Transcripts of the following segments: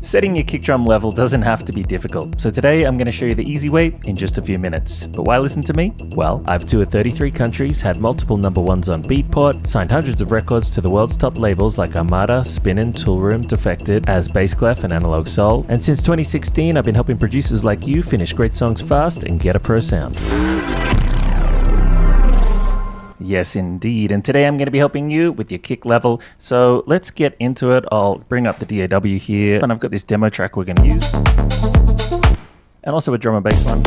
Setting your kick drum level doesn't have to be difficult, so today I'm going to show you the easy way in just a few minutes. But why listen to me? Well, I've toured 33 countries, had multiple number ones on Beatport, signed hundreds of records to the world's top labels like Armada, Spinnin', Toolroom, Defected, as basskleph and Analog Soul, and since 2016 I've been helping producers like you finish great songs fast and get a pro sound. Yes, indeed. And today I'm going to be helping you with your kick level. So let's get into it. I'll bring up the DAW here. And I've got this demo track we're going to use. And also a drum and bass one.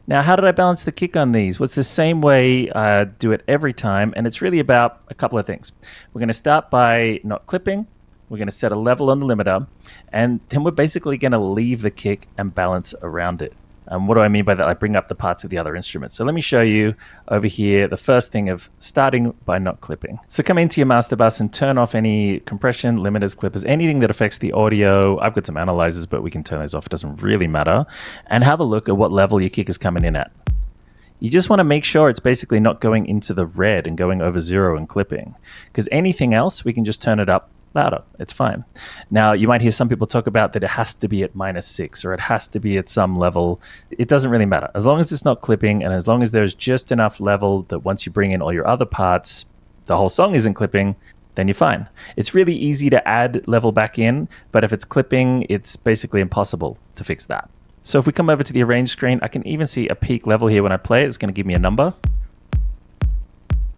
Now, how did I balance the kick on these? Well, it's the same way I do it every time. And it's really about a couple of things. We're going to start by not clipping. We're going to set a level on the limiter. And then we're basically going to leave the kick and balance around it. And what do I mean by that? I bring up the parts of the other instruments. So let me show you over here the first thing of starting by not clipping. So come into your master bus and turn off any compression, limiters, clippers, anything that affects the audio. I've got some analyzers, but we can turn those off. It doesn't really matter. And have a look at what level your kick is coming in at. You just want to make sure it's basically not going into the red and going over zero and clipping. Because anything else, we can just turn it up louder. It's fine. Now, you might hear some people talk about that it has to be at -6 or it has to be at some level. It doesn't really matter. As long as it's not clipping and as long as there's just enough level that once you bring in all your other parts, the whole song isn't clipping, then you're fine. It's really easy to add level back in, but if it's clipping, it's basically impossible to fix that. So if we come over to the arrange screen, I can even see a peak level here when I play it. It's going to give me a number.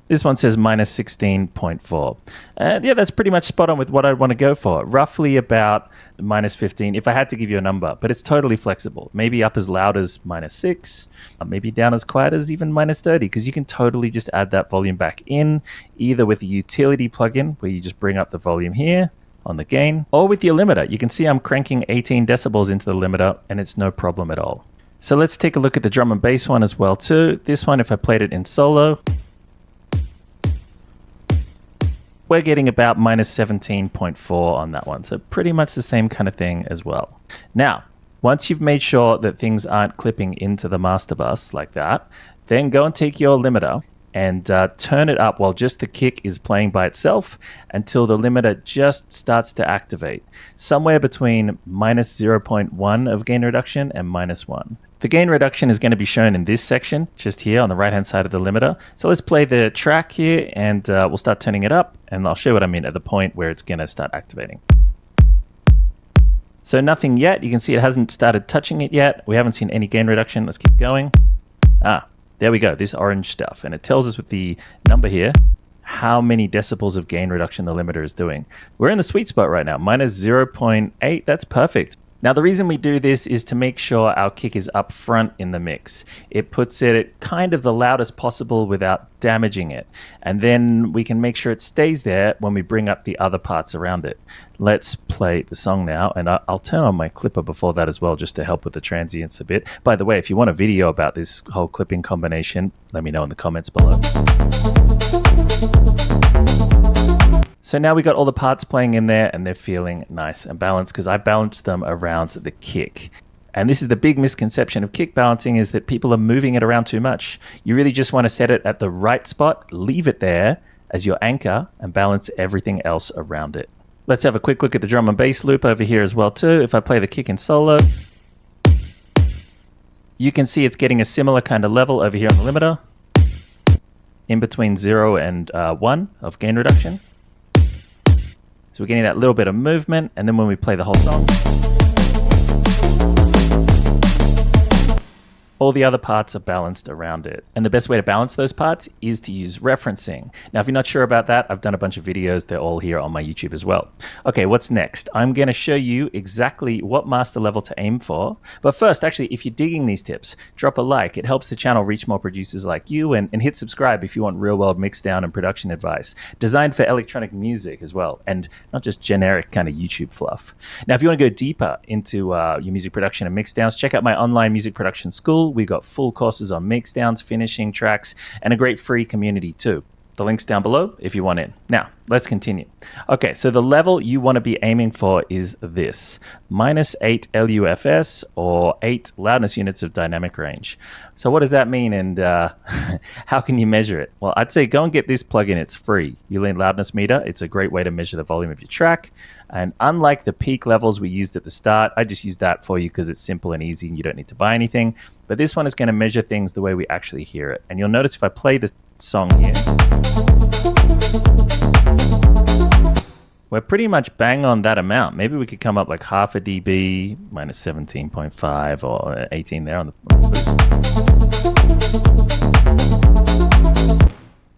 This one says -16.4. And yeah, that's pretty much spot on with what I'd want to go for. Roughly about -15 if I had to give you a number, but it's totally flexible. Maybe up as loud as -6, maybe down as quiet as even -30, because you can totally just add that volume back in, either with a utility plugin where you just bring up the volume here on the gain, or with your limiter. You can see I'm cranking 18 decibels into the limiter and it's no problem at all. So let's take a look at the drum and bass one as well too. This one, if I played it in solo, we're getting about -17.4 on that one. So pretty much the same kind of thing as well. Now, once you've made sure that things aren't clipping into the master bus like that, then go and take your limiter and turn it up while just the kick is playing by itself until the limiter just starts to activate. Somewhere between -0.1 of gain reduction and -1. The gain reduction is going to be shown in this section, just here on the right-hand side of the limiter. So let's play the track here and we'll start turning it up and I'll show you what I mean at the point where it's going to start activating. So nothing yet. You can see it hasn't started touching it yet. We haven't seen any gain reduction. Let's keep going. There we go, this orange stuff. And it tells us with the number here how many decibels of gain reduction the limiter is doing. We're in the sweet spot right now, -0.8. That's perfect. Now, the reason we do this is to make sure our kick is up front in the mix. It puts it kind of the loudest possible without damaging it. And then we can make sure it stays there when we bring up the other parts around it. Let's play the song now. And I'll turn on my clipper before that as well, just to help with the transients a bit. By the way, if you want a video about this whole clipping combination, let me know in the comments below. So now we got all the parts playing in there and they're feeling nice and balanced because I balanced them around the kick. And this is the big misconception of kick balancing, is that people are moving it around too much. You really just want to set it at the right spot, leave it there as your anchor and balance everything else around it. Let's have a quick look at the drum and bass loop over here as well too. If I play the kick in solo, you can see it's getting a similar kind of level over here on the limiter, in between 0 and 1 of gain reduction. So we're getting that little bit of movement, and then when we play the whole song, all the other parts are balanced around it. And the best way to balance those parts is to use referencing. Now, if you're not sure about that, I've done a bunch of videos. They're all here on my YouTube as well. Okay, what's next? I'm going to show you exactly what master level to aim for. But first, actually, if you're digging these tips, drop a like. It helps the channel reach more producers like you, and hit subscribe if you want real-world mixdown and production advice, designed for electronic music as well, and not just generic kind of YouTube fluff. Now, if you want to go deeper into your music production and mixdowns, check out my online music production school. We got full courses on mixdowns, finishing tracks, and a great free community too. The link's down below if you want in. Now, let's continue. Okay, so the level you want to be aiming for is this, -8 LUFS or 8 loudness units of dynamic range. So what does that mean, and how can you measure it? Well, I'd say go and get this plugin. It's free. Ulean Loudness Meter. It's a great way to measure the volume of your track. And unlike the peak levels we used at the start, I just used that for you because it's simple and easy and you don't need to buy anything. But this one is going to measure things the way we actually hear it. And you'll notice if I play this song here, we're pretty much bang on that amount. Maybe we could come up like half a dB, -17.5 or 18 there on the boost.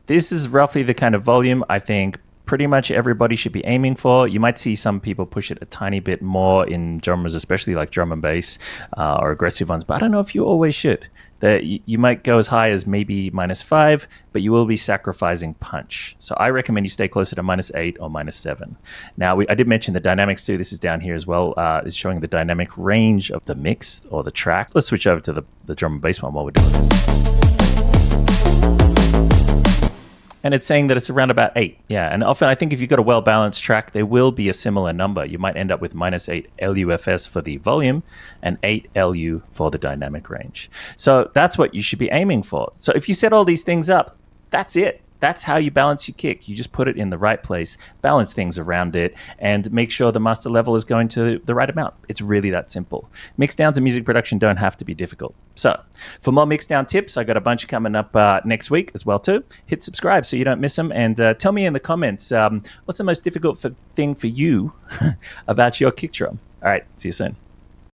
This is roughly the kind of volume I think pretty much everybody should be aiming for. You might see some people push it a tiny bit more in genres, especially like drum and bass or aggressive ones, but I don't know if you always should. You might go as high as maybe -5, but you will be sacrificing punch. So I recommend you stay closer to -8 or -7. Now, I did mention the dynamics too. This is down here as well. It's showing the dynamic range of the mix or the track. Let's switch over to the drum and bass one while we're doing this. And it's saying that it's around about 8. Yeah, and often I think if you've got a well-balanced track, there will be a similar number. You might end up with -8 LUFS for the volume and 8 LU for the dynamic range. So that's what you should be aiming for. So if you set all these things up, that's it. That's how you balance your kick. You just put it in the right place, balance things around it, and make sure the master level is going to the right amount. It's really that simple. Mixdowns and music production don't have to be difficult. So for more mixdown tips, I got a bunch coming up next week as well too. Hit subscribe so you don't miss them, and tell me in the comments what's the most difficult thing for you about your kick drum. All right, see you soon.